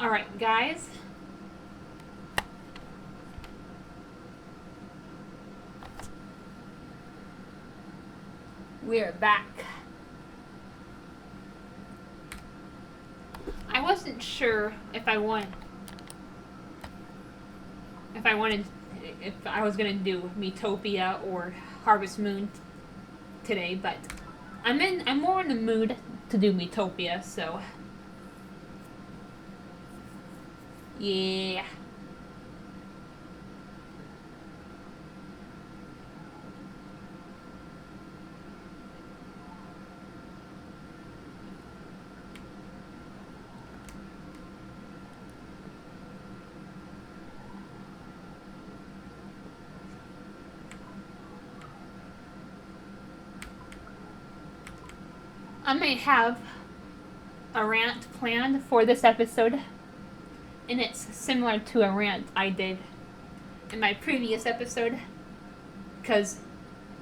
Alright, guys. We're back. I wasn't sure if I wanted if I was gonna do Miitopia or Harvest Moon today, but I'm more in the mood to do Miitopia, so yeah. I may have a rant planned for this episode, and it's similar to a rant I did in my previous episode, because,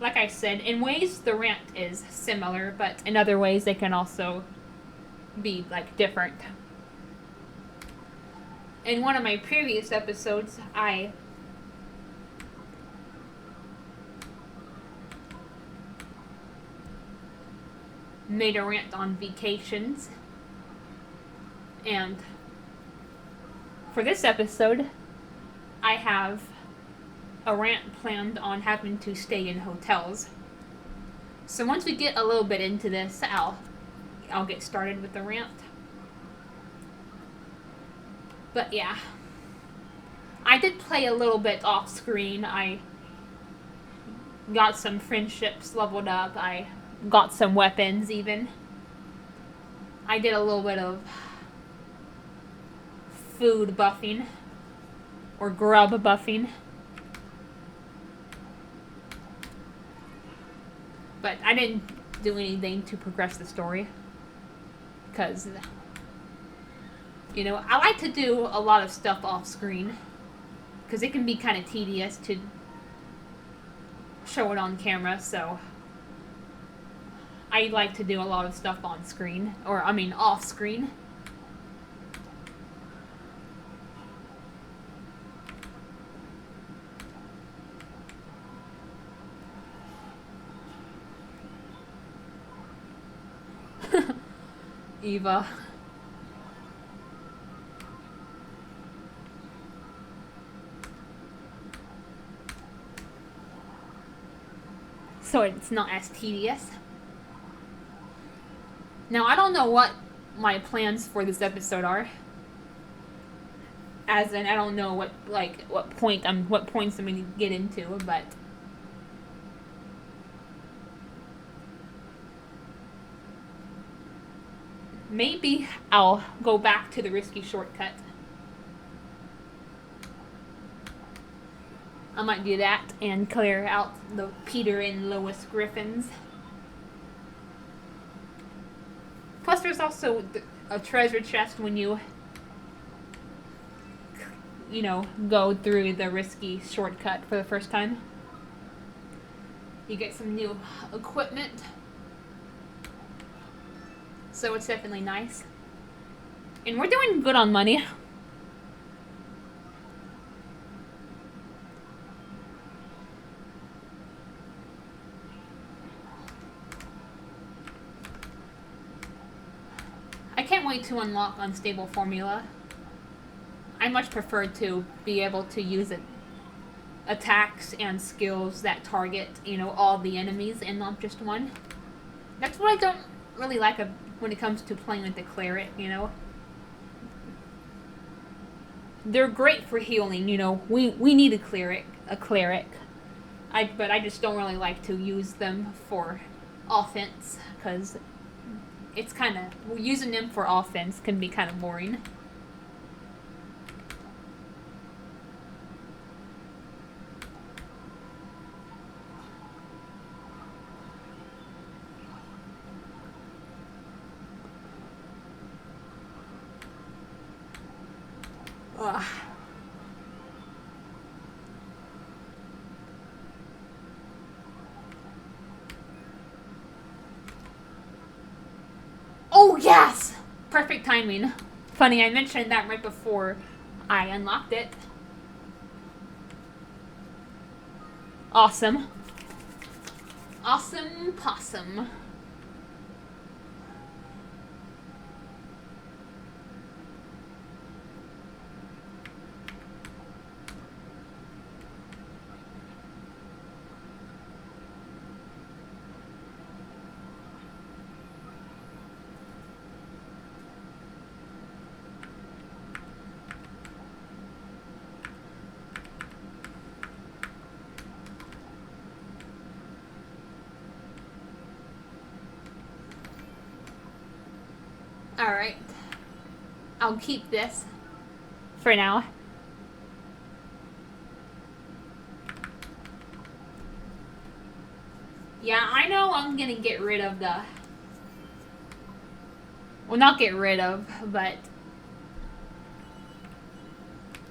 like I said, in ways the rant is similar, but in other ways they can also be, like, different. In one of my previous episodes, I made a rant on vacations, and for this episode, I have a rant planned on having to stay in hotels. So once we get a little bit into this, I'll get started with the rant. But yeah, I did play a little bit off screen. I got some friendships leveled up. I got some weapons even. I did a little bit of food buffing or grub buffing. But I didn't do anything to progress the story, because, you know, I like to do a lot of stuff off screen, because it can be kind of tedious to show it on camera, so I like to do a lot of stuff on screen, or I mean off screen. Eva. So it's not as tedious. Now, I don't know what my plans for this episode are. As in, I don't know what points I'm going to get into, but maybe I'll go back to the risky shortcut. I might do that and clear out the Peter and Lois Griffins. Plus, there's also a treasure chest when you know, go through the risky shortcut for the first time. You get some new equipment. So it's definitely nice. And we're doing good on money. I can't wait to unlock Unstable Formula. I much prefer to be able to use attacks and skills that target, you know, all the enemies and not just one. That's what I don't really like when it comes to playing with the cleric, you know. They're great for healing, you know. We need a cleric. But I just don't really like to use them for offense, because it's kind of, using them for offense can be kind of boring. Ugh. Oh, yes! Perfect timing. Funny, I mentioned that right before I unlocked it. Awesome. Awesome possum. Alright. I'll keep this for now. Yeah, I know I'm gonna get rid of the... Well, not get rid of, but...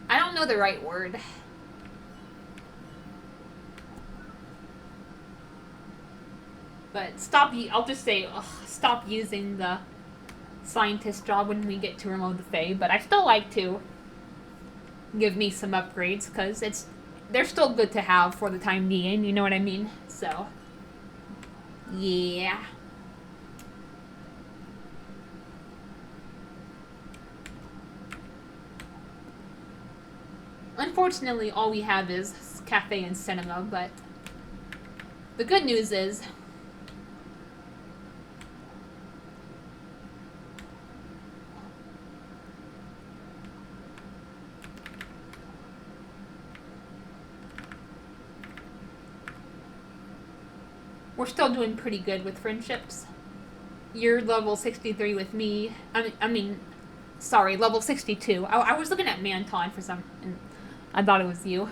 I don't know the right word. But stop... I'll just say, stop using the scientist job when we get to remove the Fae, but I still like to give me some upgrades, because they're still good to have for the time being, you know what I mean? So, yeah. Unfortunately, all we have is cafe and cinema, but the good news is we're still doing pretty good with friendships. You're level 63 with me. Sorry, level 62. I was looking at Manton for some, and I thought it was you.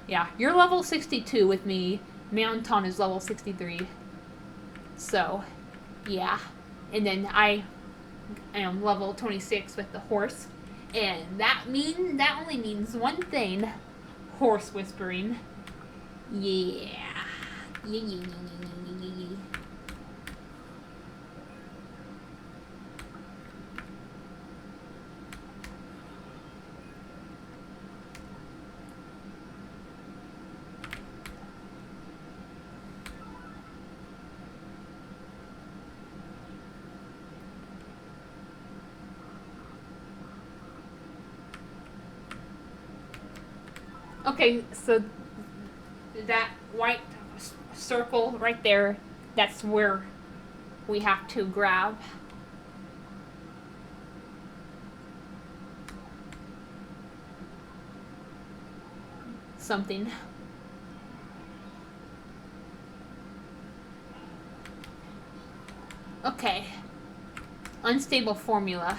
Yeah, you're level 62 with me. Manton is level 63. So, yeah. And then I am level 26 with the horse. And that only means one thing. Horse whispering. Yeah. Yeah. Okay, so that white circle right there, that's where we have to grab. Something. Okay. Unstable formula.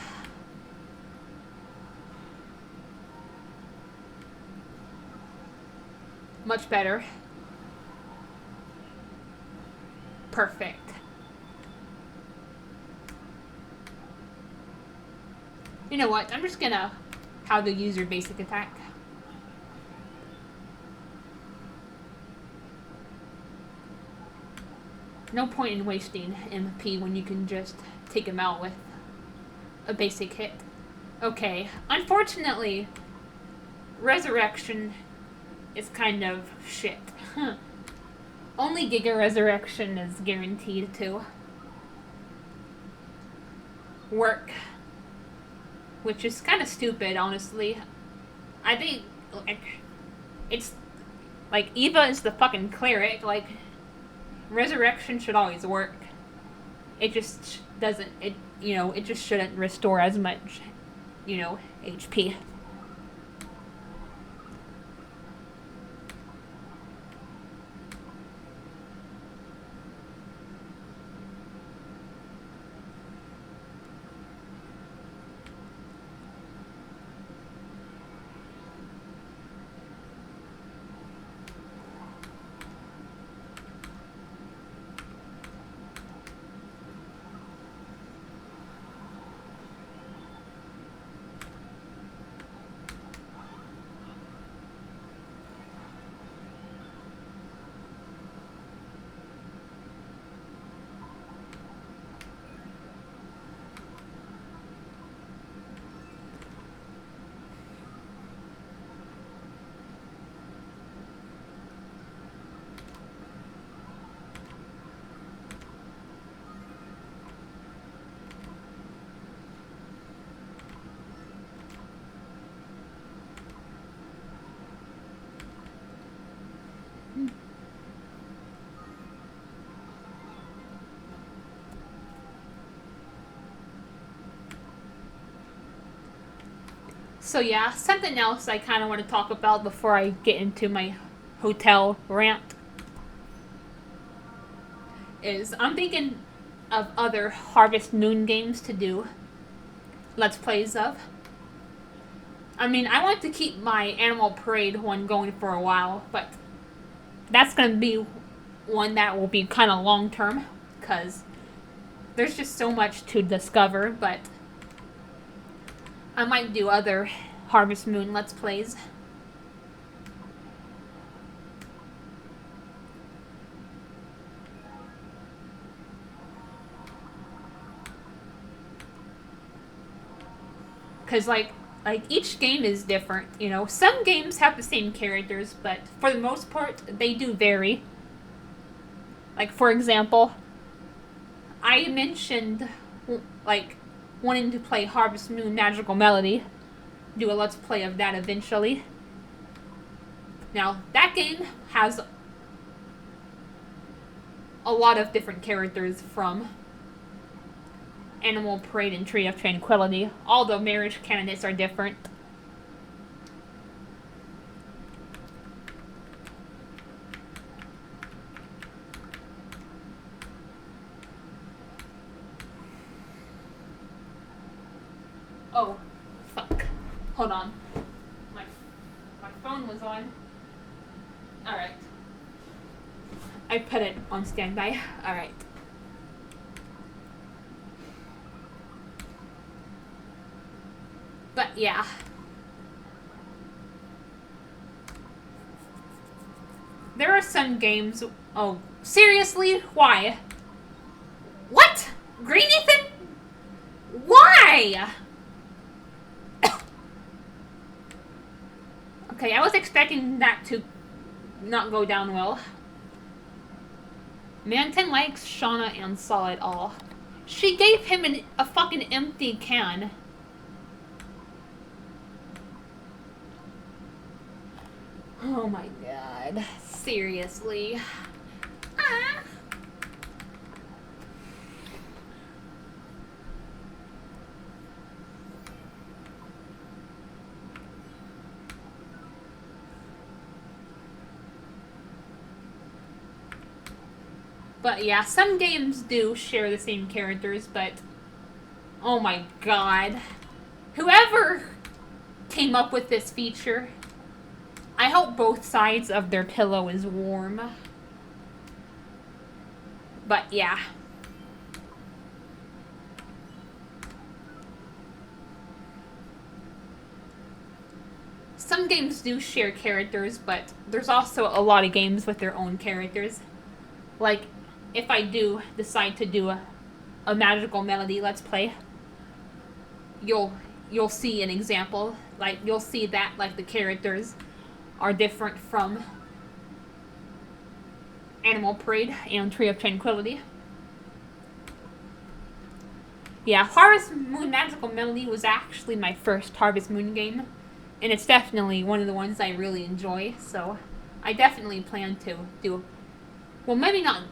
Much better. Perfect. You know what? I'm just gonna how to use your basic attack. No point in wasting MP when you can just take him out with a basic hit. Okay. Unfortunately, Resurrection is kind of shit. Only Giga Resurrection is guaranteed to work. Which is kind of stupid, honestly. I think, it's, Eva is the fucking cleric, Resurrection should always work. It just doesn't, it just shouldn't restore as much, HP. So yeah, something else I kind of want to talk about before I get into my hotel rant is I'm thinking of other Harvest Moon games to do Let's Plays of. I mean, I want to keep my Animal Parade one going for a while, but that's going to be one that will be kind of long term, because there's just so much to discover, but I might do other Harvest Moon Let's Plays. Because, like each game is different, you know. Some games have the same characters, but for the most part, they do vary. Like, for example, I mentioned, like, wanting to play Harvest Moon Magical Melody. Do a Let's Play of that eventually. Now, that game has a lot of different characters from Animal Parade and Tree of Tranquility. All the marriage candidates are different. Oh, fuck. Hold on. My phone was on. Alright. I put it on standby. Alright. But yeah. There are some games. Oh, seriously? Why? What? Green Ethan? Why? Okay, I was expecting that to not go down well. Manton likes Shauna and saw it all. She gave him a fucking empty can. Oh my god. Seriously. Ah. But yeah, some games do share the same characters, but oh my god. Whoever came up with this feature, I hope both sides of their pillow is warm. But yeah. Some games do share characters, but there's also a lot of games with their own characters. Like, if I do decide to do a Magical Melody Let's Play, you'll see an example. Like, you'll see that, like, the characters are different from Animal Parade and Tree of Tranquility. Yeah, Harvest Moon Magical Melody was actually my first Harvest Moon game, and it's definitely one of the ones I really enjoy, so I definitely plan to do, well, maybe not,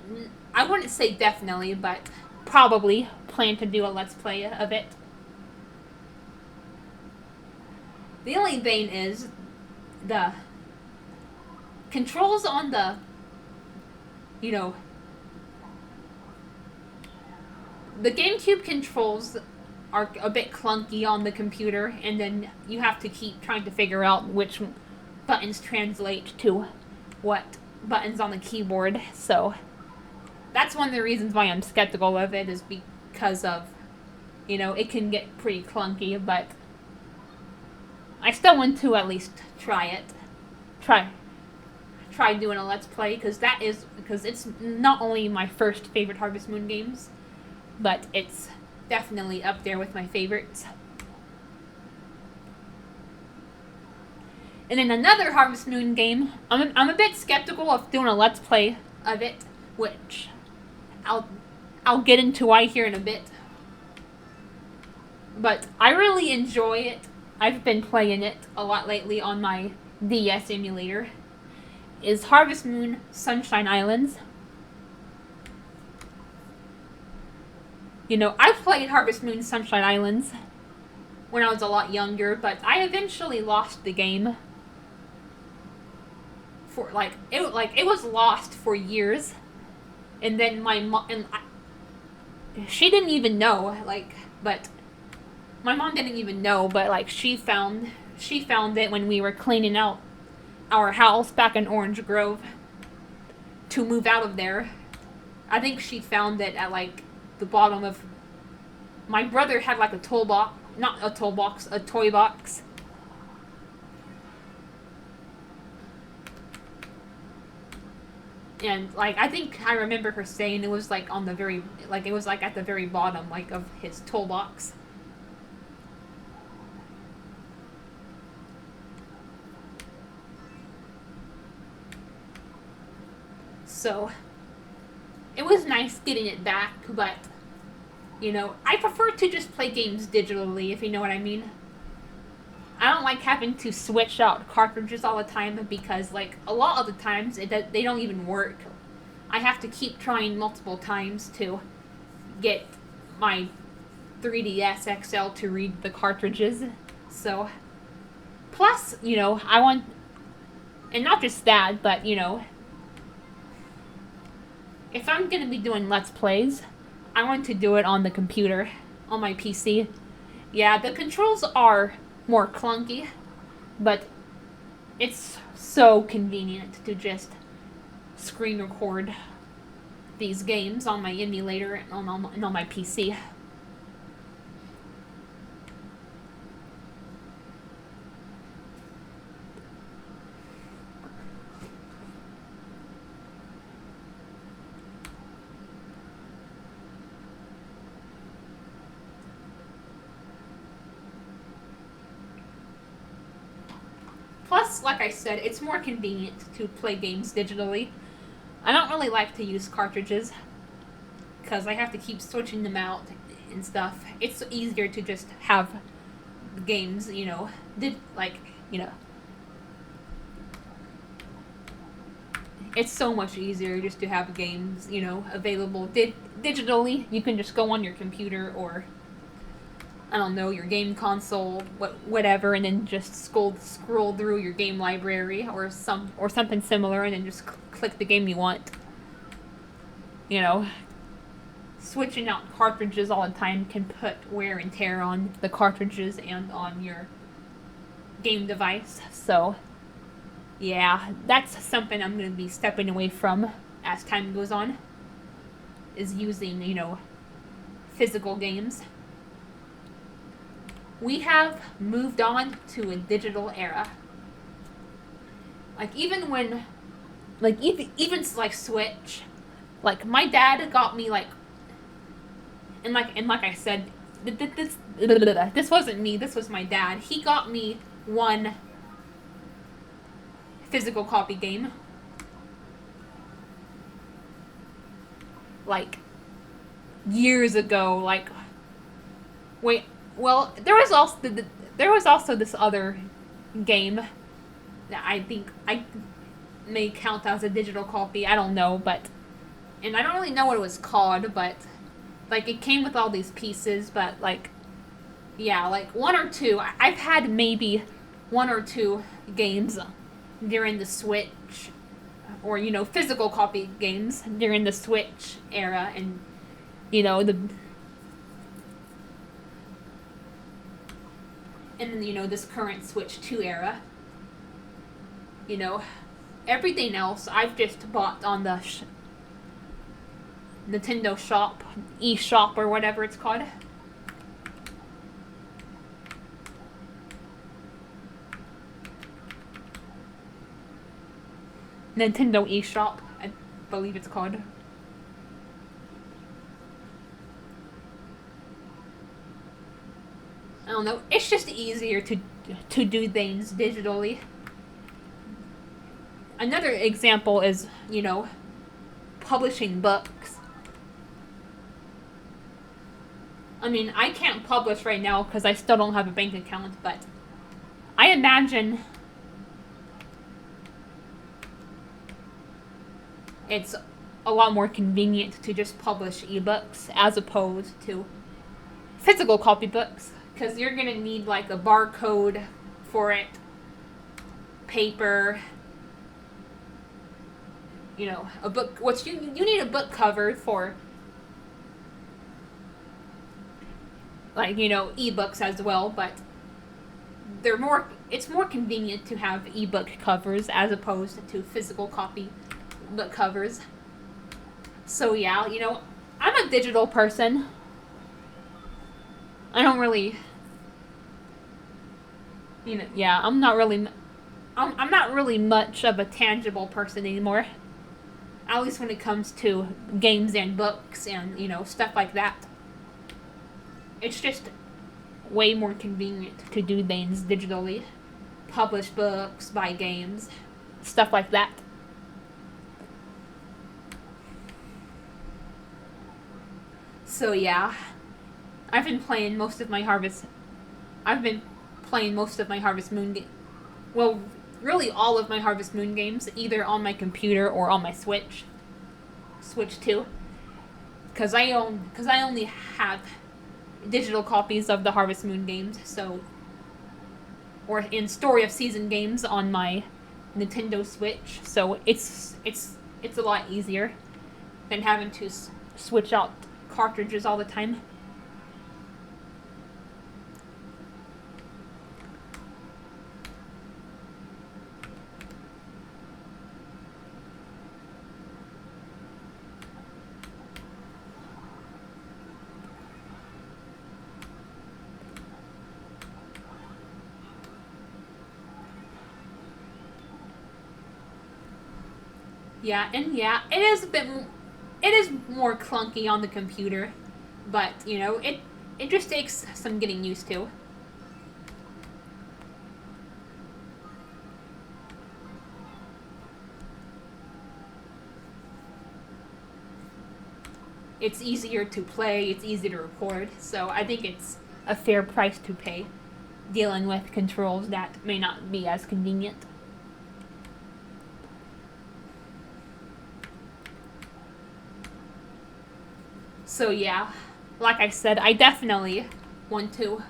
I wouldn't say definitely, but probably plan to do a Let's Play of it. The only thing is, the controls on the, you know, the GameCube controls are a bit clunky on the computer, and then you have to keep trying to figure out which buttons translate to what buttons on the keyboard, so that's one of the reasons why I'm skeptical of it, is because of, you know, it can get pretty clunky, but I still want to at least try it. Try doing a Let's Play, because it's not only my first favorite Harvest Moon games, but it's definitely up there with my favorites. And in another Harvest Moon game, I'm a bit skeptical of doing a Let's Play of it, which I'll get into why here in a bit. But I really enjoy it. I've been playing it a lot lately on my DS emulator. Is Harvest Moon Sunshine Islands. You know, I played Harvest Moon Sunshine Islands when I was a lot younger, but I eventually lost the game. For it was lost for years, and then my mom she didn't even know, but my mom didn't even know, but she found it when we were cleaning out our house back in Orange Grove to move out of there. I think she found it at the bottom of. My brother had a toolbox, not a toolbox, a toy box. And I think I remember her saying it was on the very it was at the very bottom of his toolbox. So it was nice getting it back, but I prefer to just play games digitally, if you know what I mean. I don't like having to switch out cartridges all the time because, a lot of the times they don't even work. I have to keep trying multiple times to get my 3DS XL to read the cartridges. So, plus, I want, and not just that, but, if I'm going to be doing Let's Plays, I want to do it on the computer, on my PC. Yeah, the controls are more clunky, but it's so convenient to just screen record these games on my emulator and on my PC. Plus, like I said, it's more convenient to play games digitally. I don't really like to use cartridges because I have to keep switching them out and stuff. It's easier to just have games, it's so much easier just to have games, available digitally. You can just go on your computer or, I don't know, your game console, whatever, and then just scroll through your game library or something similar, and then just click the game you want. Switching out cartridges all the time can put wear and tear on the cartridges and on your game device. So, yeah, that's something I'm going to be stepping away from as time goes on, is using, physical games. We have moved on to a digital era. Even when, even Switch, my dad got me and like I said, this wasn't me. This was my dad. He got me one physical copy game. Years ago. Wait. Well, there was also this other game that I think I may count as a digital copy. I don't know, and I don't really know what it was called, but it came with all these pieces, but one or two. I've had maybe one or two games during the Switch, or physical copy games during the Switch era, and this current Switch 2 era. Everything else I've just bought on the Nintendo Shop, eShop, or whatever it's called. Nintendo eShop, I believe it's called. I don't know. It's just easier to do things digitally. Another example is, publishing books. I mean, I can't publish right now because I still don't have a bank account, but I imagine it's a lot more convenient to just publish ebooks as opposed to physical copy books. because you're gonna need like a barcode for it, paper, you know, a book. You need a book cover for, like, you know, ebooks as well, but it's more convenient to have ebook covers as opposed to physical copy book covers. So yeah, you know, I'm a digital person. I don't really, you know, yeah, I'm not really much of a tangible person anymore. At least when it comes to games and books and, you know, stuff like that. It's just way more convenient to do things digitally. Publish books, buy games, stuff like that. So yeah, I've been playing most of my Harvest. I've been playing most of my Harvest Moon game. Well, really all of my Harvest Moon games, either on my computer or on my Switch 2, because I only have digital copies of the Harvest Moon games, so, or in Story of Season games on my Nintendo Switch, so it's a lot easier than having to switch out cartridges all the time. Yeah, and yeah, it is more clunky on the computer, but you know, it just takes some getting used to. It's easier to play, it's easier to record, so I think it's a fair price to pay dealing with controls that may not be as convenient. So yeah, like I said, I definitely want to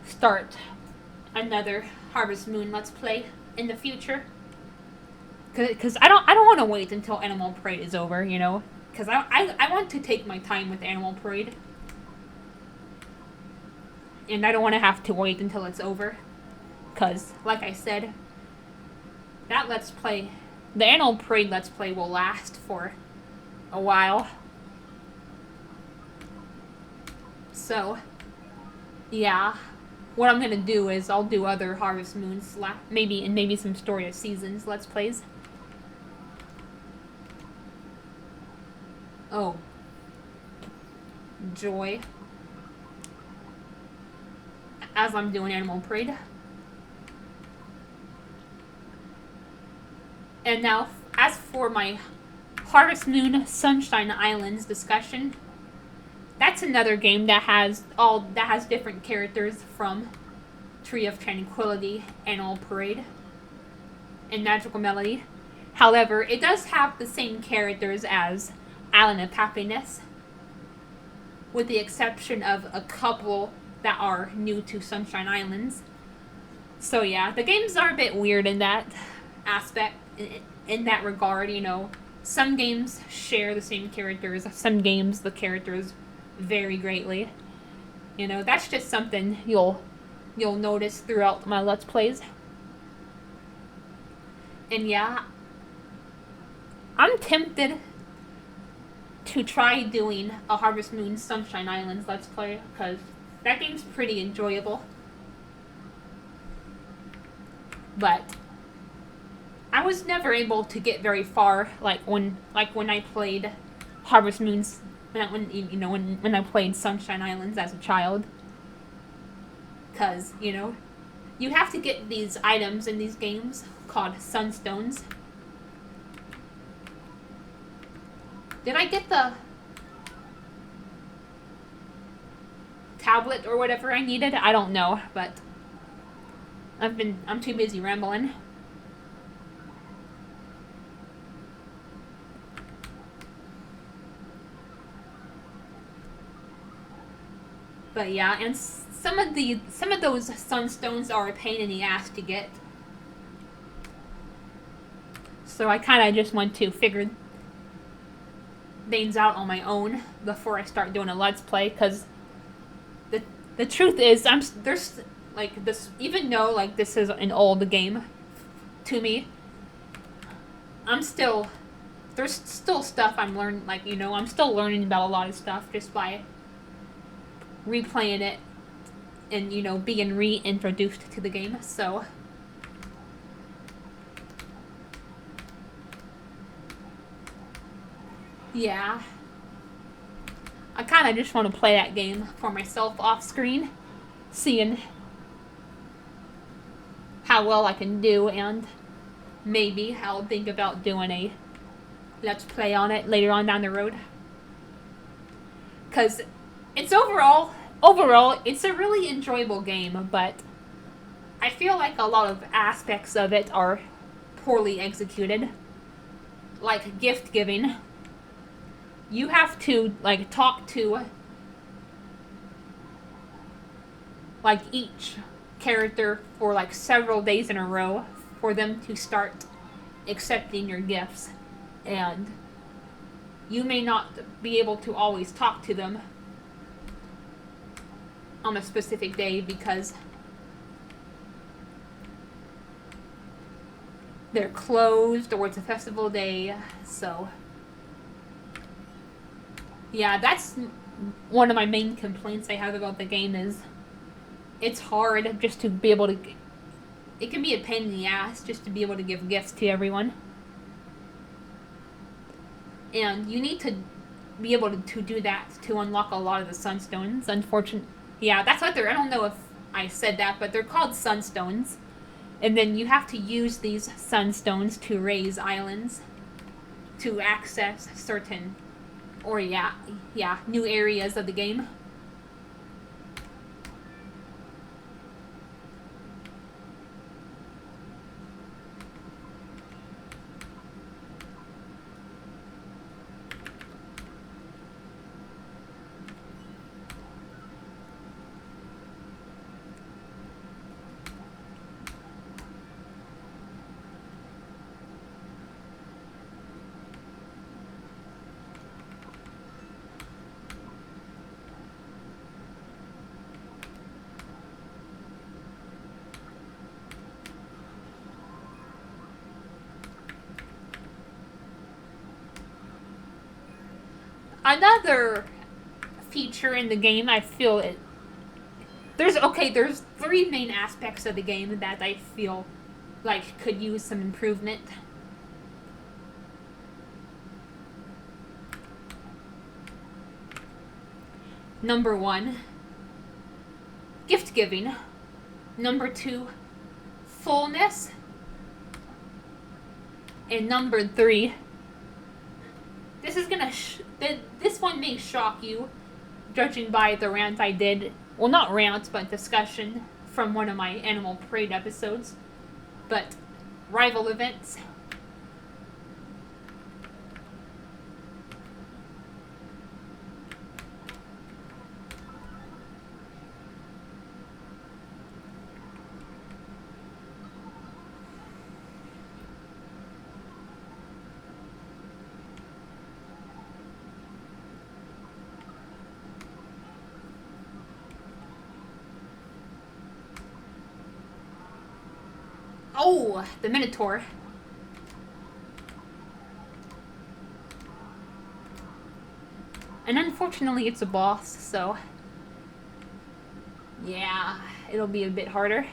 start another Harvest Moon Let's Play in the future. Because I don't want to wait until Animal Parade is over, you know? Because I want to take my time with Animal Parade. And I don't want to have to wait until it's over. Because, like I said, that Let's Play, the Animal Parade Let's Play will last for a while. So, yeah. What I'm gonna do is I'll do other Harvest Moons, maybe some Story of Seasons Let's Plays. Oh. Joy. As I'm doing Animal Parade. And now, as for my Harvest Moon Sunshine Islands discussion, that's another game that has different characters from Tree of Tranquility, Animal Parade, and Magical Melody. However, it does have the same characters as Island of Happiness, with the exception of a couple that are new to Sunshine Islands. So yeah, the games are a bit weird in that aspect, in that regard, you know. Some games share the same characters, some games the characters vary greatly. You know, that's just something you'll notice throughout my Let's Plays. And yeah, I'm tempted to try doing a Harvest Moon Sunshine Islands Let's Play, because that game's pretty enjoyable. But I was never able to get very far, like when I played Harvest Moons, when I played Sunshine Islands as a child. Because, you know, you have to get these items in these games called Sunstones. Did I get the tablet or whatever I needed? I don't know, but I'm too busy rambling. But yeah, and some of those sunstones are a pain in the ass to get. So I kind of just want to figure things out on my own before I start doing a let's play, because the truth is there's like this, even though like this is an old game to me, I'm still there's still stuff I'm learning, like, you know, I'm still learning about a lot of stuff just by replaying it and, you know, being reintroduced to the game. So yeah, I kind of just want to play that game for myself off screen, seeing how well I can do, and maybe I'll think about doing a let's play on it later on down the road. Because it's overall it's a really enjoyable game, but I feel like a lot of aspects of it are poorly executed. Like gift giving, you have to like talk to like each character for like several days in a row for them to start accepting your gifts, and you may not be able to always talk to them on a specific day because they're closed or it's a festival day. So yeah, that's one of my main complaints I have about the game, is it's hard just to be able to, it can be a pain in the ass just to be able to give gifts to everyone. And you need to be able to do that to unlock a lot of the sunstones. Unfortunately, yeah, that's what they're, I don't know if I said that, but they're called sunstones. And then you have to use these sunstones to raise islands to access certain, or new areas of the game. Another feature in the game, I feel it. There's three main aspects of the game that I feel like could use some improvement. Number 1, gift giving. Number 2, fullness. And number 3, this one may shock you, judging by the rant I did. Well, not rant, but discussion from one of my Animal Parade episodes. But rival events. Oh, the Minotaur. And unfortunately it's a boss, so yeah, it'll be a bit harder.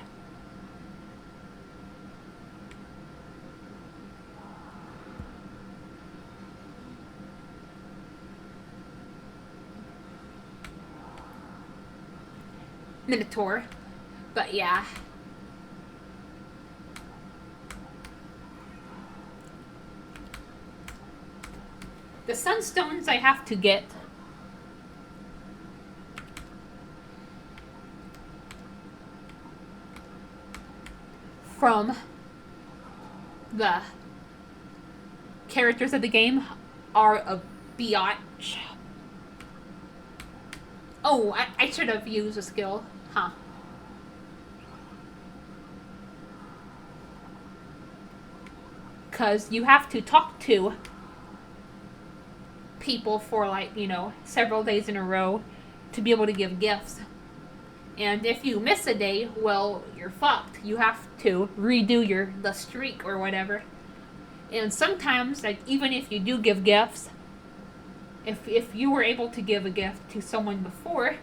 Minotaur. But yeah. The sunstones I have to get from the characters of the game are a biatch. Oh, I should have used a skill. Huh. Because you have to talk to people for, like, several days in a row to be able to give gifts. And if you miss a day, well, you're fucked. You have to redo the streak or whatever. And sometimes, like, even if you do give gifts, if you were able to give a gift to someone before,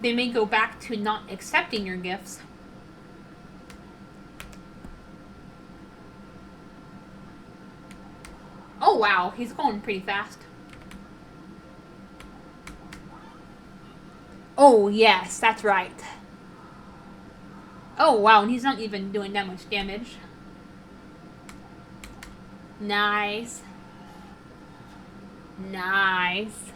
they may go back to not accepting your gifts. Oh wow, he's going pretty fast. Oh yes, that's right. Oh wow, and he's not even doing that much damage. Nice. Nice.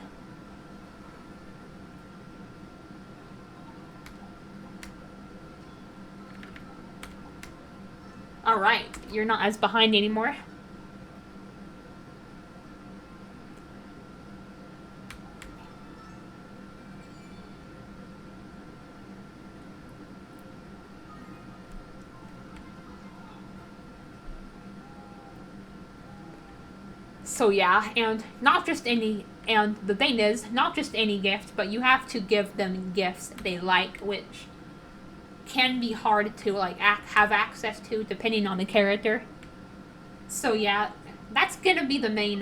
Alright, you're not as behind anymore. So yeah, and the thing is, not just any gift, but you have to give them gifts they like, which can be hard to like have access to depending on the character. So yeah, that's the main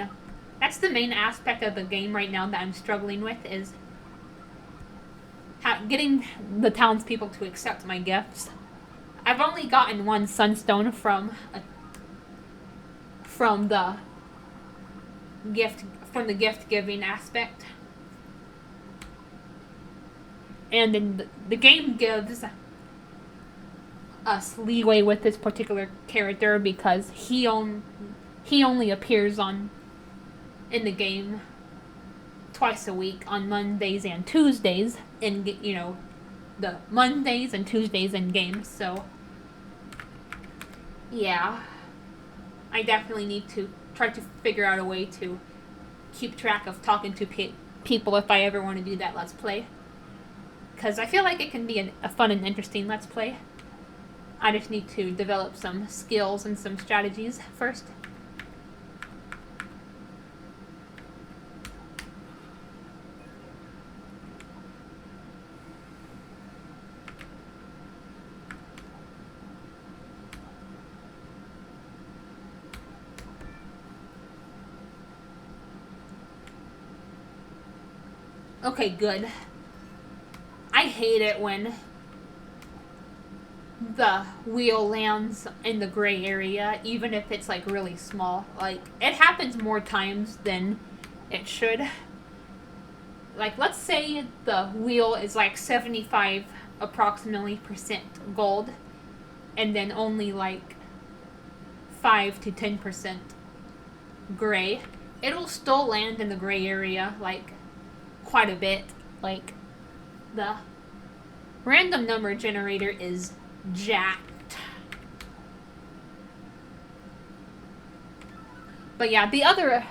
aspect of the game right now that I'm struggling with is getting the townspeople to accept my gifts. I've only gotten one sunstone from the gift giving aspect, and then the game gives us leeway with this particular character because he only appears in the game twice a week on Mondays and Tuesdays in the Mondays and Tuesdays in games. So yeah, I definitely need to try to figure out a way to keep track of talking to people if I ever want to do that Let's Play. Because I feel like it can be a fun and interesting Let's Play. I just need to develop some skills and some strategies first. Okay, good. I hate it when the wheel lands in the gray area, even if it's like really small. Like, it happens more times than it should. Like, let's say the wheel is like 75 approximately percent gold, and then only like 5 to 10% gray. It'll still land in the gray area, like, quite a bit. Like, the random number generator is jacked. But yeah, the other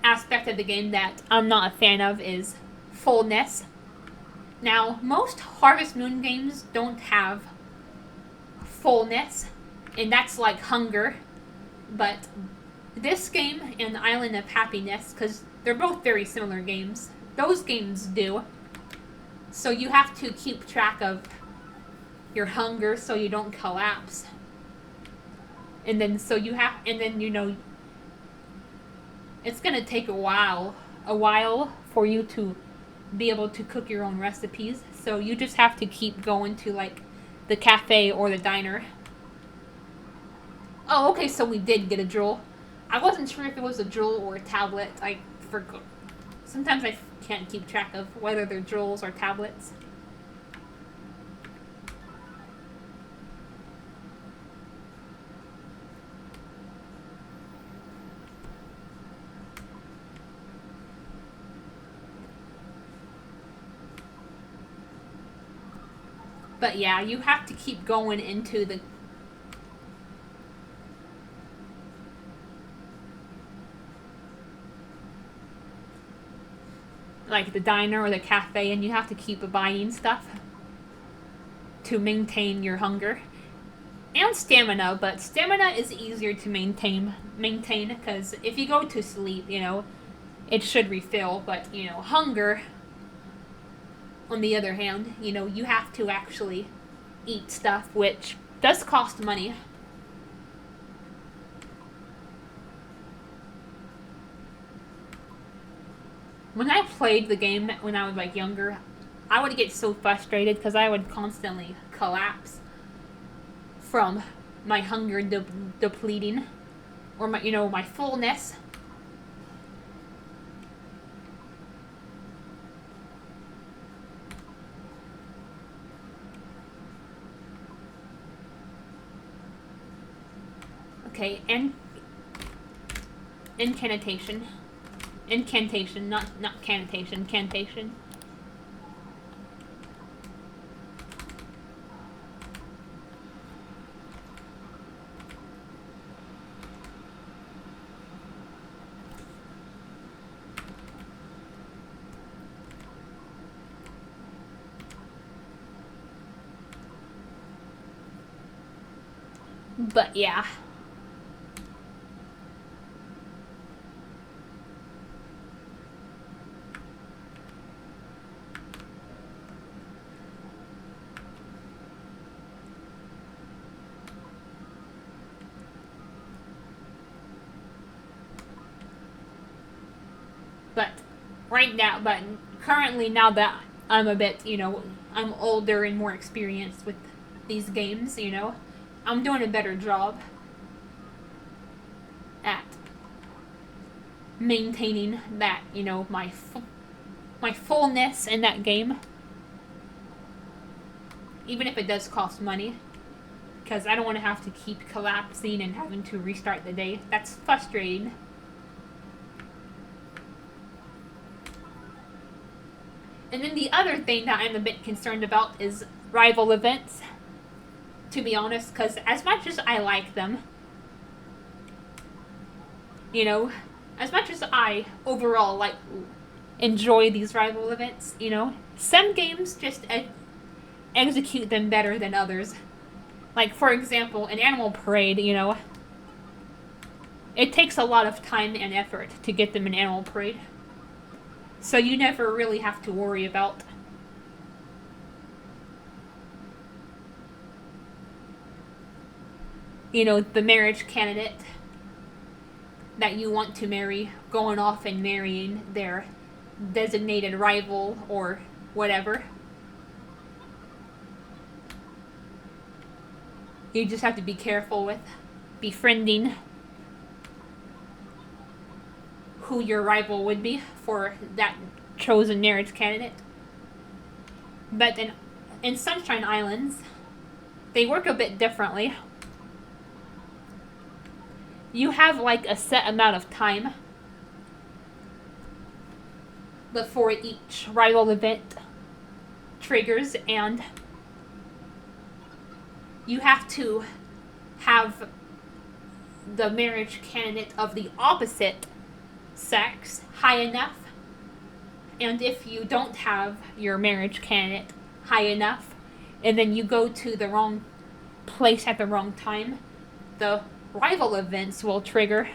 aspect of the game that I'm not a fan of is fullness. Now, most Harvest Moon games don't have fullness, and that's like hunger. But this game and Island of Happiness, because they're both very similar games, those games do. So you have to keep track of your hunger so you don't collapse. And then it's gonna take a while for you to be able to cook your own recipes. So you just have to keep going to like the cafe or the diner. Oh, okay, so we did get a jewel. I wasn't sure if it was a jewel or a tablet. I forgot. Sometimes I can't keep track of whether they're jewels or tablets. But yeah, you have to keep going into the like the diner or the cafe, and you have to keep buying stuff to maintain your hunger and stamina. But stamina is easier to maintain because if you go to sleep, it should refill. But hunger, on the other hand, you have to actually eat stuff, which does cost money. When I played the game when I was like younger, I would get so frustrated because I would constantly collapse from my hunger depleting, or my fullness. Okay, and incantation, not cantation, cantation. But yeah. But currently, now that I'm a bit, I'm older and more experienced with these games, I'm doing a better job at maintaining that, my fullness in that game, even if it does cost money, because I don't want to have to keep collapsing and having to restart the day. That's frustrating. And then the other thing that I'm a bit concerned about is rival events, to be honest, because as much as I like them, as much as I overall enjoy these rival events, some games just execute them better than others. Like, for example, an Animal Parade, it takes a lot of time and effort to get them in Animal Parade. So you never really have to worry about the marriage candidate that you want to marry going off and marrying their designated rival or whatever. You just have to be careful with befriending who your rival would be for that chosen marriage candidate. But in Sunshine Islands, they work a bit differently. You have a set amount of time before each rival event triggers, and you have to have the marriage candidate of the opposite sex high enough, and if you don't have your marriage candidate high enough, and then you go to the wrong place at the wrong time, the rival events will trigger.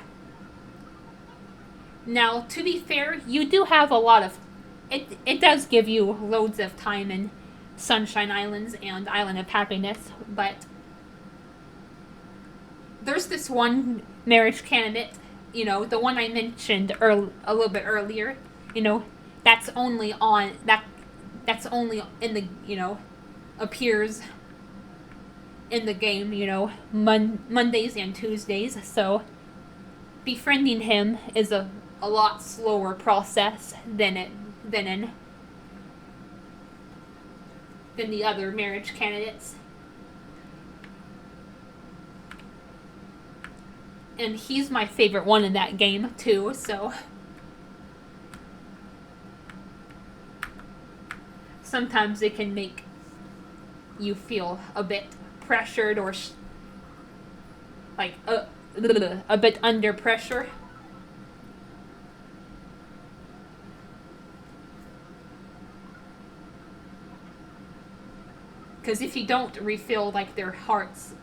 Now, to be fair, you do have a lot of it does give you loads of time in Sunshine Islands and Island of Happiness, but there's this one marriage candidate, the one I mentioned a little bit earlier, that's only in the, appears in the game, Mondays and Tuesdays, so befriending him is a lot slower process than the other marriage candidates. And he's my favorite one in that game, too, so sometimes it can make you feel a bit pressured or a bit under pressure. Because if you don't refill like their hearts,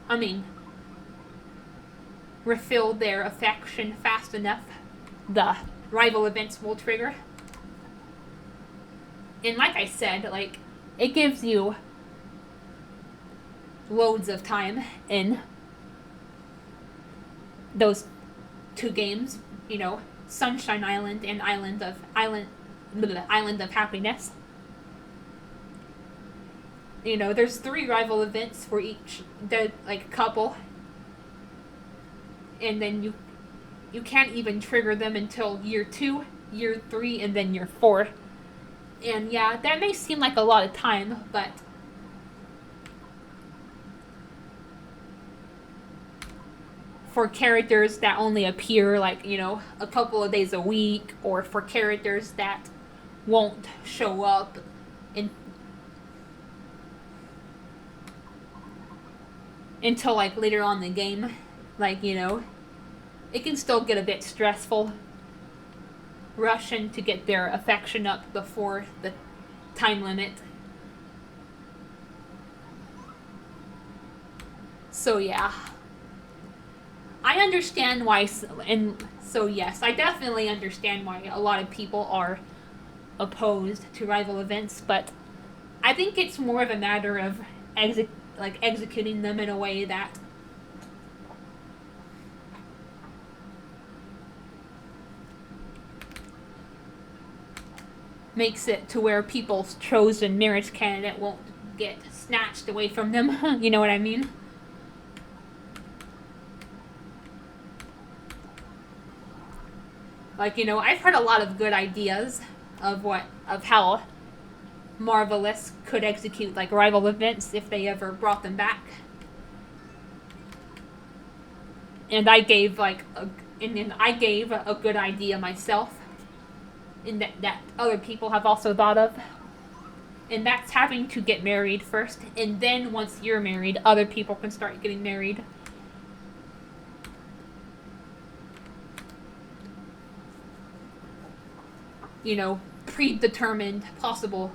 refill their affection fast enough, the rival events will trigger. And like I said, like, it gives you loads of time in those two games, you know, Sunshine Island and Island of Happiness. You know, there's 3 rival events for each couple, and then you can't even trigger them until year 2, year 3, and then year 4. And yeah, that may seem like a lot of time, but for characters that only appear like, you know, a couple of days a week, or for characters that won't show up until like later on in the game, like, you know, it can still get a bit stressful rushing to get their affection up before the time limit. So yeah, I understand why, and so yes, I definitely understand why a lot of people are opposed to rival events, but I think it's more of a matter of executing them in a way that makes it to where people's chosen marriage candidate won't get snatched away from them. You know what I mean? Like, you know, I've heard a lot of good ideas of how Marvelous could execute like rival events if they ever brought them back. And I gave a good idea myself, and that other people have also thought of. And that's having to get married first, and then once you're married, other people can start getting married. You know, predetermined possible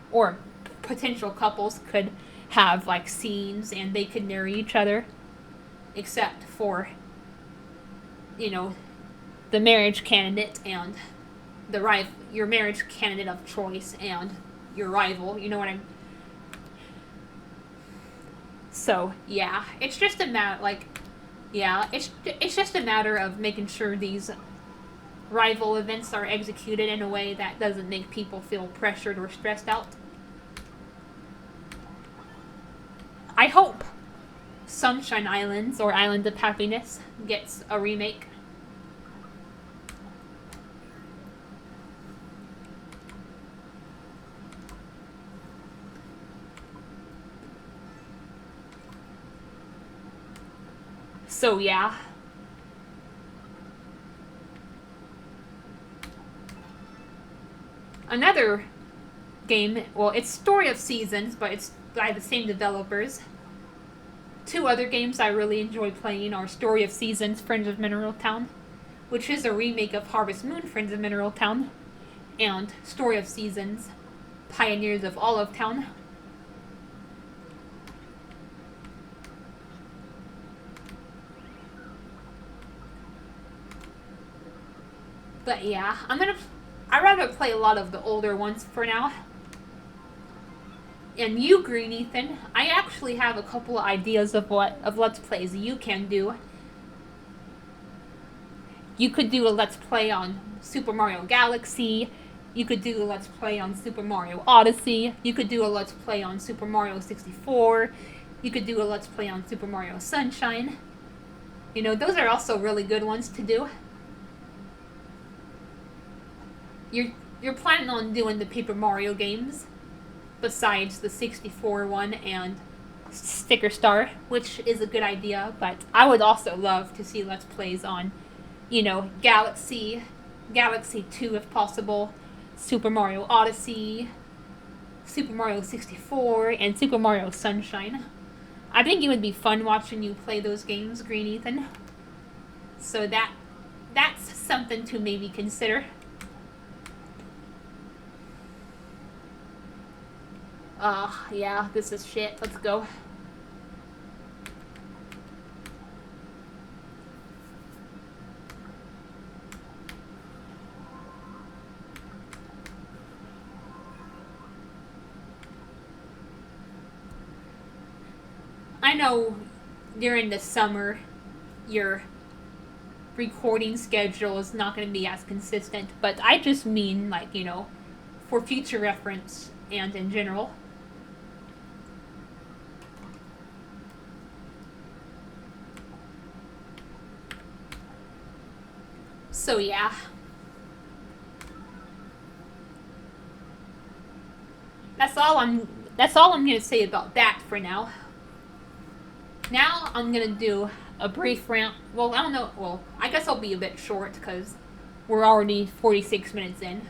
or potential couples could have like scenes and they could marry each other, except for, you know, the marriage candidate and your marriage candidate of choice and your rival. You know what I'm. So yeah, it's just a matter it's just a matter of making sure these rival events are executed in a way that doesn't make people feel pressured or stressed out. I hope Sunshine Islands or Island of Happiness gets a remake. So yeah. Another game, well, it's Story of Seasons, but it's by the same developers. 2 other games I really enjoy playing are Story of Seasons, Friends of Mineral Town, which is a remake of Harvest Moon, Friends of Mineral Town, and Story of Seasons, Pioneers of Olive Town. But yeah, I'd rather play a lot of the older ones for now. And you, Green Ethan, I actually have a couple of ideas of Let's Plays you can do. You could do a Let's Play on Super Mario Galaxy. You could do a Let's Play on Super Mario Odyssey. You could do a Let's Play on Super Mario 64. You could do a Let's Play on Super Mario Sunshine. You know, those are also really good ones to do. You're planning on doing the Paper Mario games, besides the 64 one and Sticker Star, which is a good idea, but I would also love to see Let's Plays on, you know, Galaxy 2 if possible, Super Mario Odyssey, Super Mario 64, and Super Mario Sunshine. I think it would be fun watching you play those games, Green Ethan. So that's something to maybe consider. Yeah, this is shit. Let's go. I know during the summer, your recording schedule is not going to be as consistent, but I just mean, like, for future reference and in general. So, yeah. That's all I'm going to say about that for now. Now I'm going to do a brief rant. Well, I don't know. Well, I guess I'll be a bit short because we're already 46 minutes in.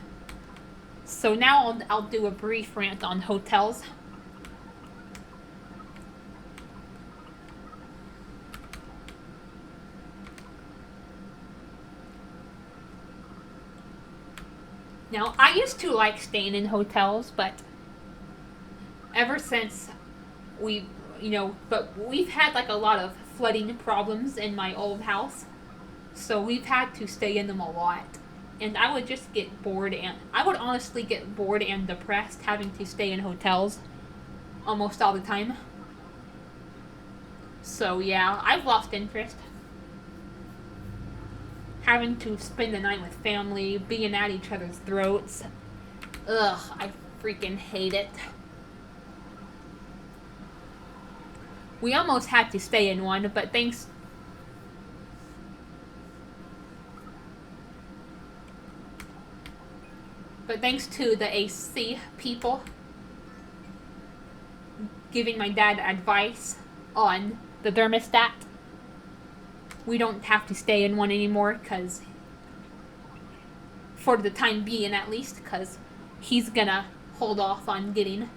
So now I'll do a brief rant on hotels. Now, I used to like staying in hotels, but ever since we, but we've had like a lot of flooding problems in my old house. So we've had to stay in them a lot. And I would just get bored, and I would honestly get bored and depressed having to stay in hotels almost all the time. So yeah, I've lost interest. Having to spend the night with family, being at each other's throats. Ugh, I freaking hate it. We almost had to stay in one, but thanks to the AC people giving my dad advice on the thermostat, we don't have to stay in one anymore, because for the time being at least, because he's gonna hold off on getting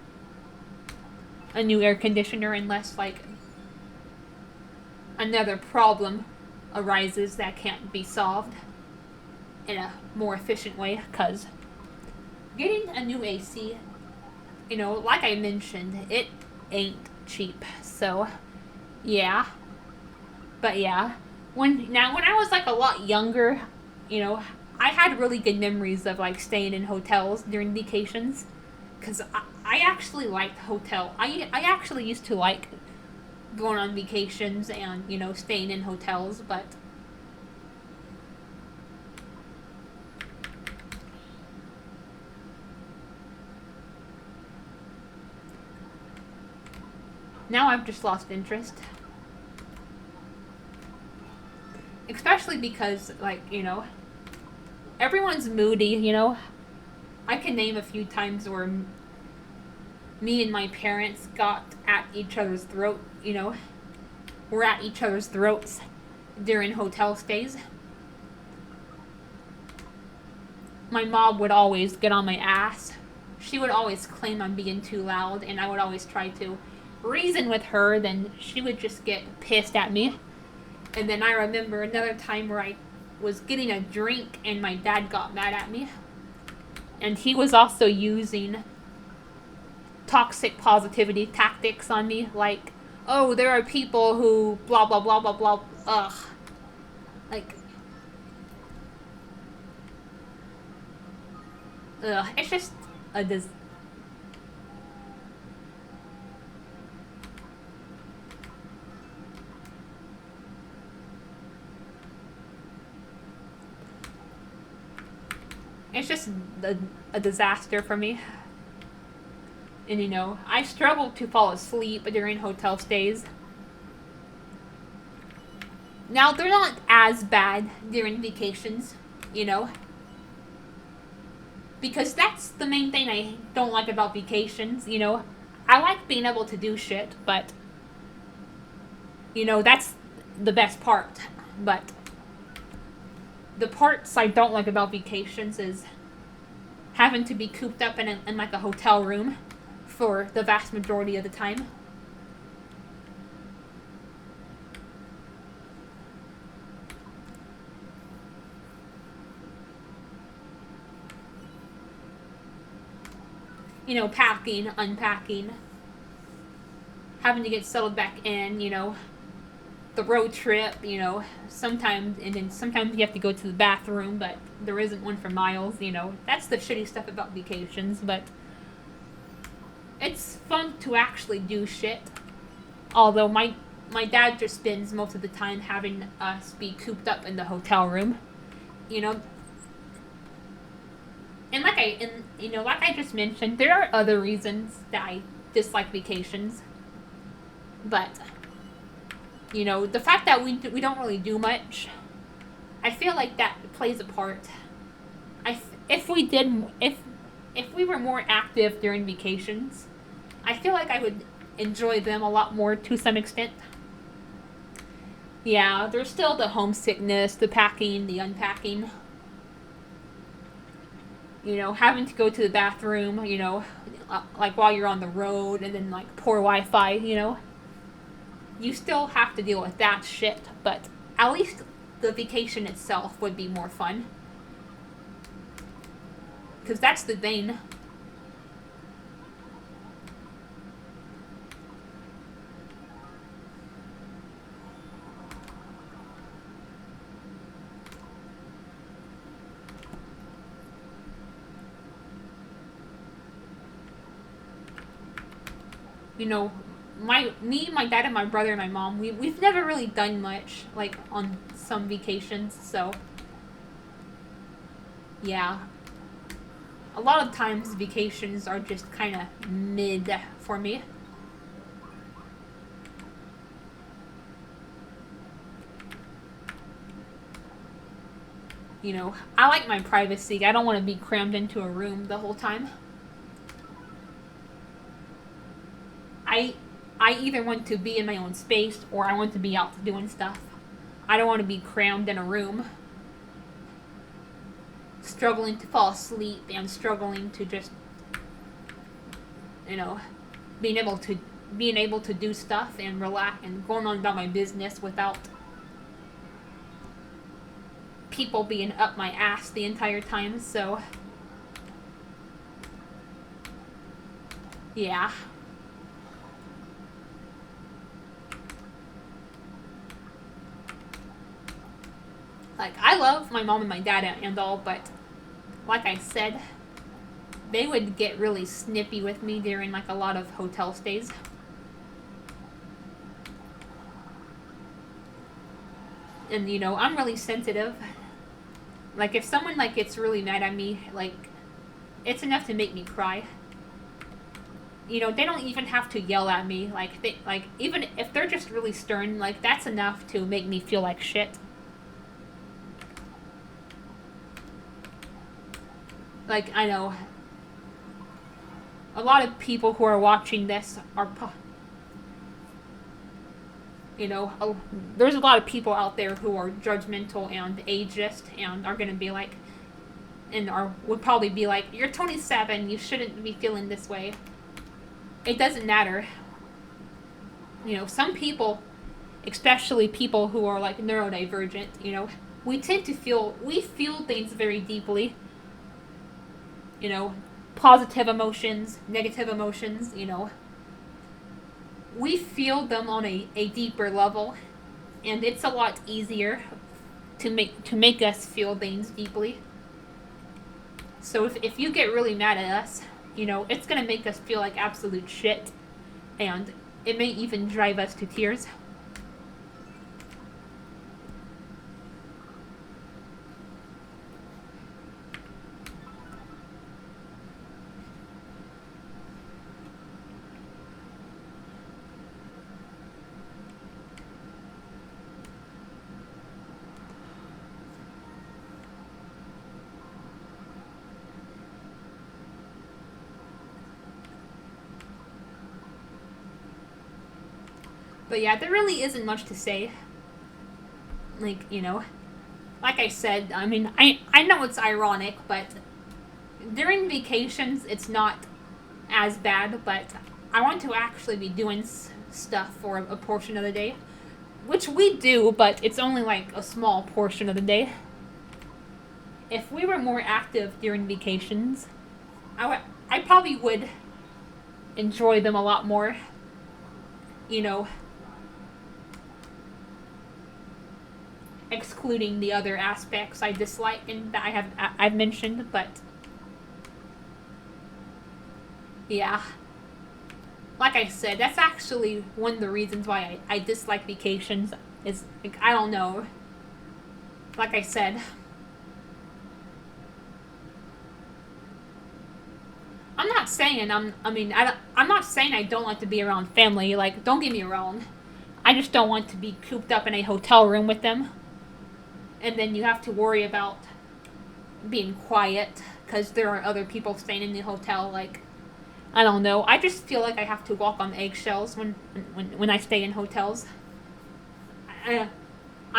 a new air conditioner unless like another problem arises that can't be solved in a more efficient way, because getting a new AC, like I mentioned, it ain't cheap. So, yeah. But yeah, when I was like a lot younger, I had really good memories of like staying in hotels during vacations, because I actually liked hotel. I actually used to like going on vacations and staying in hotels, but now I've just lost interest. Especially because, like, everyone's moody. I can name a few times where me and my parents got at each other's throat, we're at each other's throats during hotel stays. My mom would always get on my ass. She would always claim I'm being too loud, and I would always try to reason with her, then she would just get pissed at me. And then I remember another time where I was getting a drink and my dad got mad at me. And he was also using toxic positivity tactics on me, like, oh, there are people who blah blah blah blah blah. Ugh. Like, ugh. It's just a it's just a disaster for me. And I struggle to fall asleep during hotel stays. Now, they're not as bad during vacations, you know, because that's the main thing I don't like about vacations. I like being able to do shit, but that's the best part. But the parts I don't like about vacations is having to be cooped up in like a hotel room for the vast majority of the time. packing, unpacking, having to get settled back in, the road trip, sometimes, and then sometimes you have to go to the bathroom, but there isn't one for miles, That's the shitty stuff about vacations, but it's fun to actually do shit. Although my dad just spends most of the time having us be cooped up in the hotel room, And like I just mentioned, there are other reasons that I dislike vacations, but the fact that we don't really do much, I feel like that plays a part. If we were more active during vacations, I feel like I would enjoy them a lot more to some extent. Yeah, there's still the homesickness, the packing, the unpacking. Having to go to the bathroom, like while you're on the road, and then like poor Wi-Fi, You still have to deal with that shit, but at least the vacation itself would be more fun. Because that's the thing. My dad, and my brother, and my mom, we've never really done much, like, on some vacations, so, yeah. A lot of times, vacations are just kind of mid for me. I like my privacy. I don't want to be crammed into a room the whole time. I either want to be in my own space or I want to be out doing stuff. I don't want to be crammed in a room, struggling to fall asleep and struggling to just, being able to do stuff and relax and going on about my business without people being up my ass the entire time. So, yeah. Like, I love my mom and my dad and all, but like I said, they would get really snippy with me during like a lot of hotel stays. And I'm really sensitive. Like, if someone like gets really mad at me, like, it's enough to make me cry. They don't even have to yell at me. Like even if they're just really stern, like, that's enough to make me feel like shit. Like, I know a lot of people who are watching this are, there's a lot of people out there who are judgmental and ageist and are going to be like, would probably be like, you're 27, you shouldn't be feeling this way. It doesn't matter. Some people, especially people who are like neurodivergent, we feel things very deeply. Positive emotions, negative emotions, we feel them on a deeper level, and it's a lot easier to make us feel things deeply. So if you get really mad at us, it's gonna make us feel like absolute shit, and it may even drive us to tears. But yeah, there really isn't much to say. Like, like I said, I mean, I know it's ironic, but during vacations, it's not as bad, but I want to actually be doing stuff for a portion of the day. Which we do, but it's only like a small portion of the day. If we were more active during vacations, I probably would enjoy them a lot more. You know, excluding the other aspects I dislike and that I've mentioned, but yeah. Like I said, that's actually one of the reasons why I dislike vacations. Is like, I don't know. Like I said, I'm not saying I'm not saying I don't like to be around family. Like, don't get me wrong. I just don't want to be cooped up in a hotel room with them. And then you have to worry about being quiet because there are other people staying in the hotel. Like, I don't know. I just feel like I have to walk on eggshells when I stay in hotels. I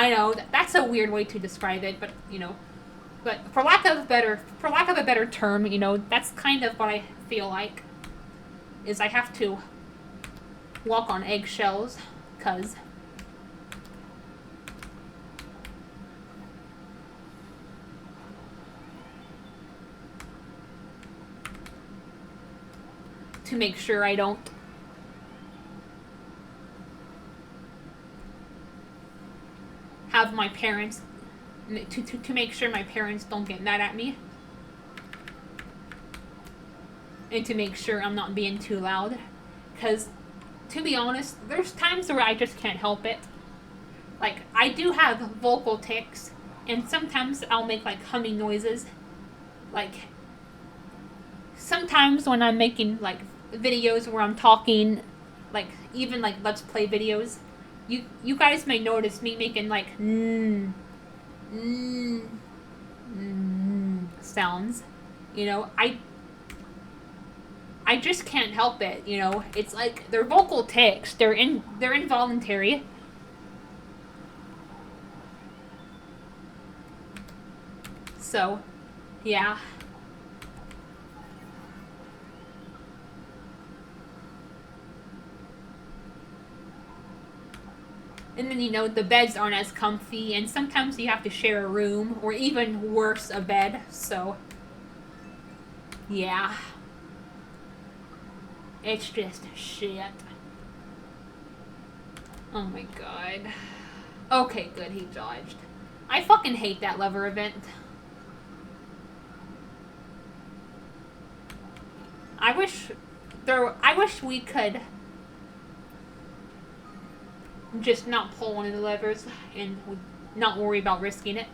know that's a weird way to describe it, but but for lack of a better term, that's kind of what I feel like. Is I have to walk on eggshells, cause to make sure I don't have my parents to make sure my parents don't get mad at me, and to make sure I'm not being too loud, because to be honest, there's times where I just can't help it. Like, I do have vocal tics, and sometimes I'll make like humming noises. Like, sometimes when I'm making like videos where I'm talking, like even like let's play videos, you guys may notice me making like sounds. I just can't help it. It's like they're vocal tics. They're involuntary. So, yeah. And then, the beds aren't as comfy, and sometimes you have to share a room, or even worse, a bed. So, yeah. It's just shit. Oh my god. Okay, good, he dodged. I fucking hate that lever event. I wish we could just not pull one of the levers and not worry about risking it.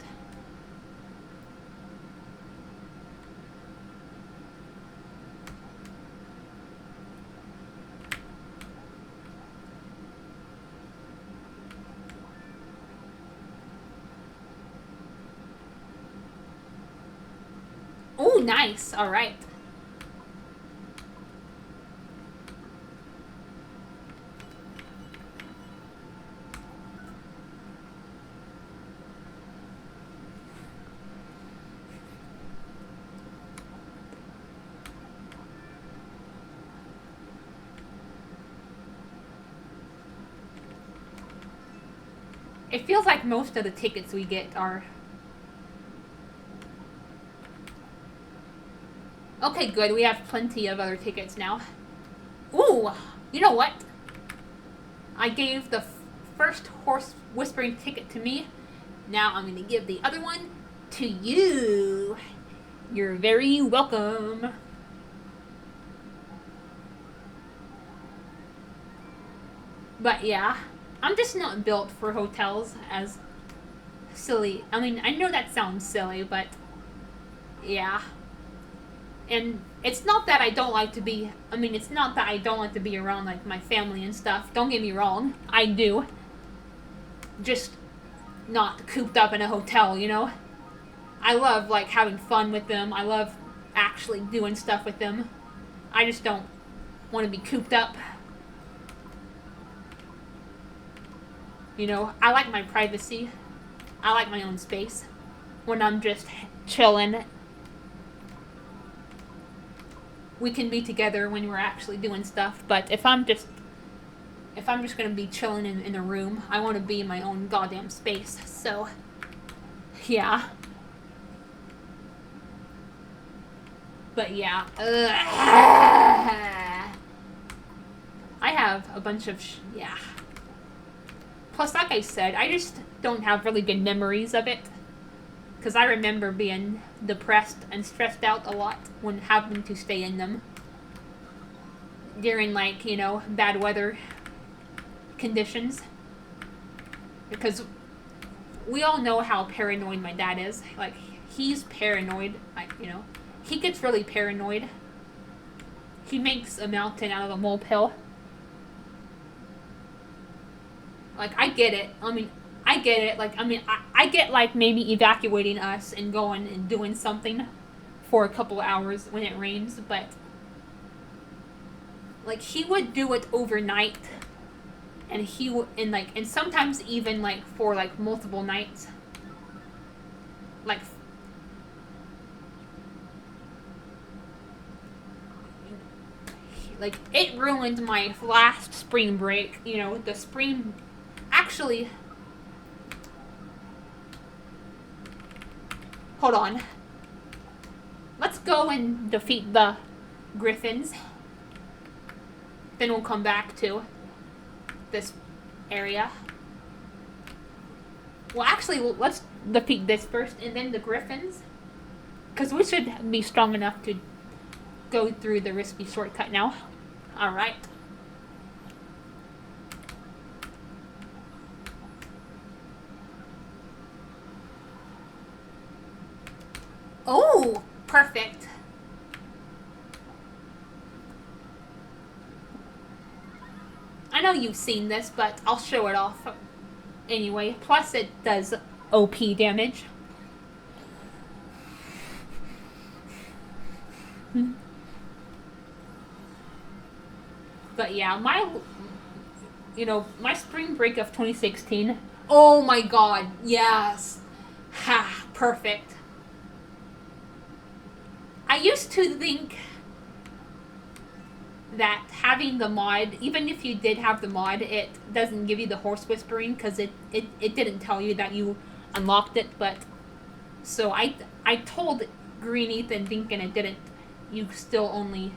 Oh, nice. All right. It feels like most of the tickets we get are... Okay, good. We have plenty of other tickets now. Ooh! You know what? I gave the first horse whispering ticket to me. Now I'm going to give the other one to you. You're very welcome. But yeah, I'm just not built for hotels, as silly. I mean, I know that sounds silly, but yeah. And it's not that I don't like to be... I mean, it's not that I don't like to be around, like, my family and stuff. Don't get me wrong. I do. Just not cooped up in a hotel, I love, like, having fun with them. I love actually doing stuff with them. I just don't want to be cooped up. I like my privacy. I like my own space. When I'm just chilling, we can be together when we're actually doing stuff. But if I'm just gonna be chilling in a room, I want to be in my own goddamn space. So, yeah. But yeah. I have a bunch of yeah. Plus, like I said, I just don't have really good memories of it. Because I remember being depressed and stressed out a lot when having to stay in them. During, like, you know, bad weather conditions. Because we all know how paranoid my dad is. Like, he's paranoid. Like, you know, he gets really paranoid. He makes a mountain out of a molehill. Like, I get it. I mean, I get it. Like, I mean, I get, like, maybe evacuating us and going and doing something for a couple hours when it rains, but, like, he would do it overnight, and he would, and sometimes even, like, for, like, multiple nights. Like, it ruined my last spring break. You know, the spring... Actually... Hold on. Let's go and defeat the griffins. Then we'll come back to this area. Well, actually, let's defeat this first and then the griffins. Because we should be strong enough to go through the risky shortcut now. Alright. Oh, perfect. I know you've seen this, but I'll show it off anyway. Plus, it does OP damage. But yeah, my spring break of 2016. Oh my god, yes. Ha, perfect. I used to think that having the mod, even if you did have the mod, it doesn't give you the horse whispering because it didn't tell you that you unlocked it, but so I told Green Ethan thinking it didn't. You could still only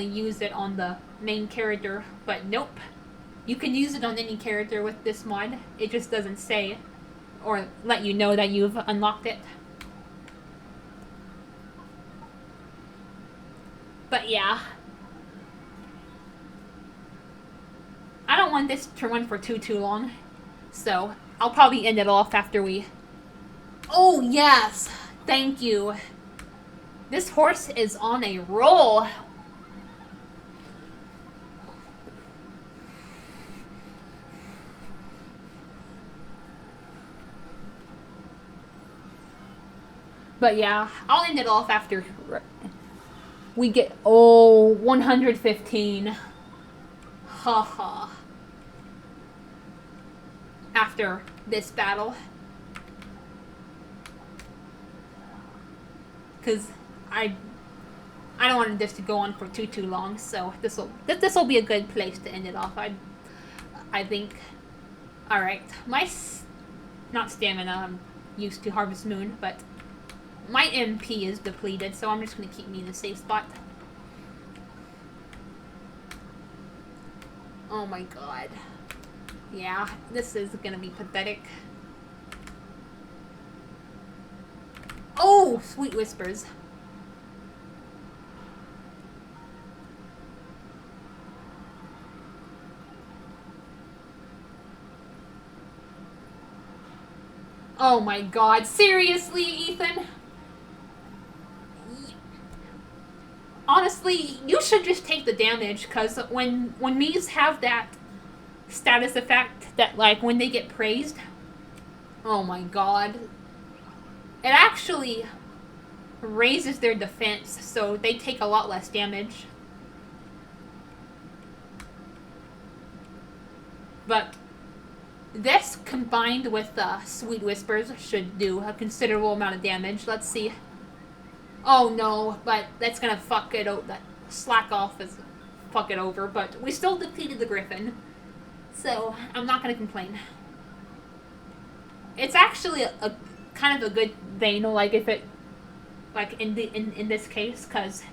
use it on the main character, but nope. You can use it on any character with this mod. It just doesn't say or let you know that you've unlocked it. But yeah. I don't want this to run for too long. So, I'll probably end it off after we... Oh, yes! Thank you. This horse is on a roll. But yeah, I'll end it off after we get, 115. Haha. After this battle. Because I don't want this to go on for too long, so this'll be a good place to end it off. I think. All right, not stamina. I'm used to Harvest Moon, but my MP is depleted, so I'm just gonna keep me in a safe spot. Oh my god. Yeah, this is gonna be pathetic. Oh, sweet whispers. Oh my god, seriously, Ethan? Honestly, you should just take the damage, because when Miis have that status effect, that, like, when they get praised, oh my god, it actually raises their defense, so they take a lot less damage. But this, combined with Sweet Whispers, should do a considerable amount of damage. Let's see. Oh no, but that's gonna fuck it over. That slack off is fuck it over, but we still defeated the Griffin. So, I'm not gonna complain. It's actually a kind of a good thing, like, if it, like, in this case, because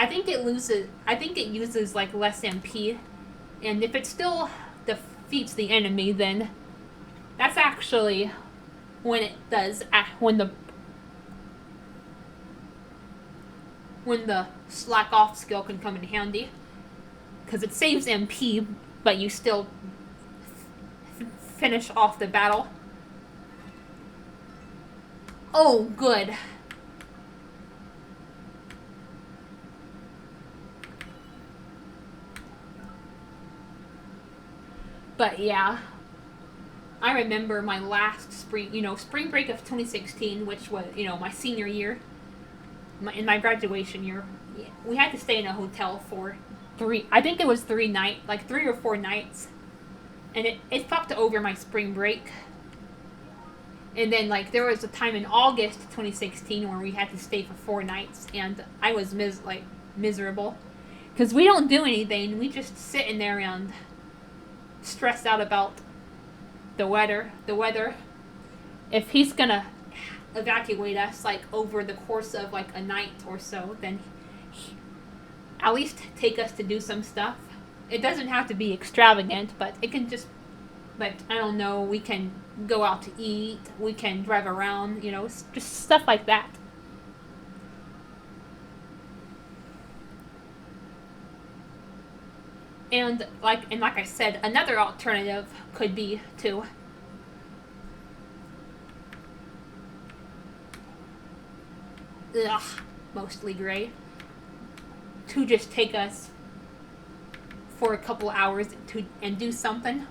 I think it loses. I think it uses like less MP, and if it still defeats the enemy, then that's actually when it does. When the slack off skill can come in handy, because it saves MP, but you still finish off the battle. Oh, good. But yeah, I remember my last spring, spring break of 2016, which was, my senior year, in my graduation year. We had to stay in a hotel for I think it was 3 nights, like 3 or 4 nights. And it fucked over my spring break. And then, like, there was a time in August 2016 where we had to stay for 4 nights, and I was miserable. Because we don't do anything, we just sit in there and stress out about the weather. If he's gonna evacuate us, like, over the course of, like, a night or so, then at least take us to do some stuff. It doesn't have to be extravagant, but it can just, like, I don't know, we can go out to eat, we can drive around, just stuff like that. And like I said, another alternative could be to mostly gray, to just take us for a couple hours and do something.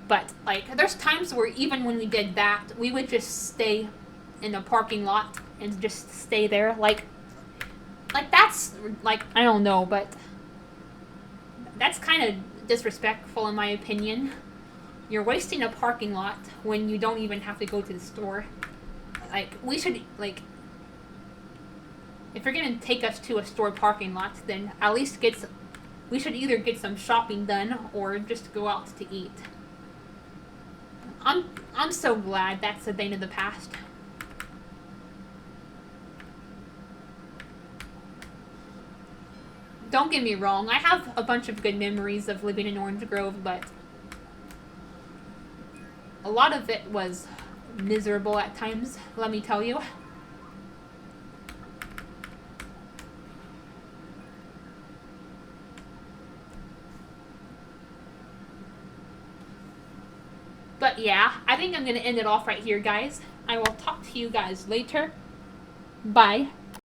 But, like, there's times where even when we did that, we would just stay in the parking lot and just stay there. Like that's, like, I don't know, but that's kind of disrespectful in my opinion. You're wasting a parking lot when you don't even have to go to the store. Like, we should, like, if you're gonna take us to a store parking lot, then at least we should either get some shopping done or just go out to eat. I'm so glad that's a thing of the past. Don't get me wrong, I have a bunch of good memories of living in Orange Grove, but a lot of it was miserable at times, let me tell you. But yeah, I think I'm going to end it off right here, guys. I will talk to you guys later. Bye.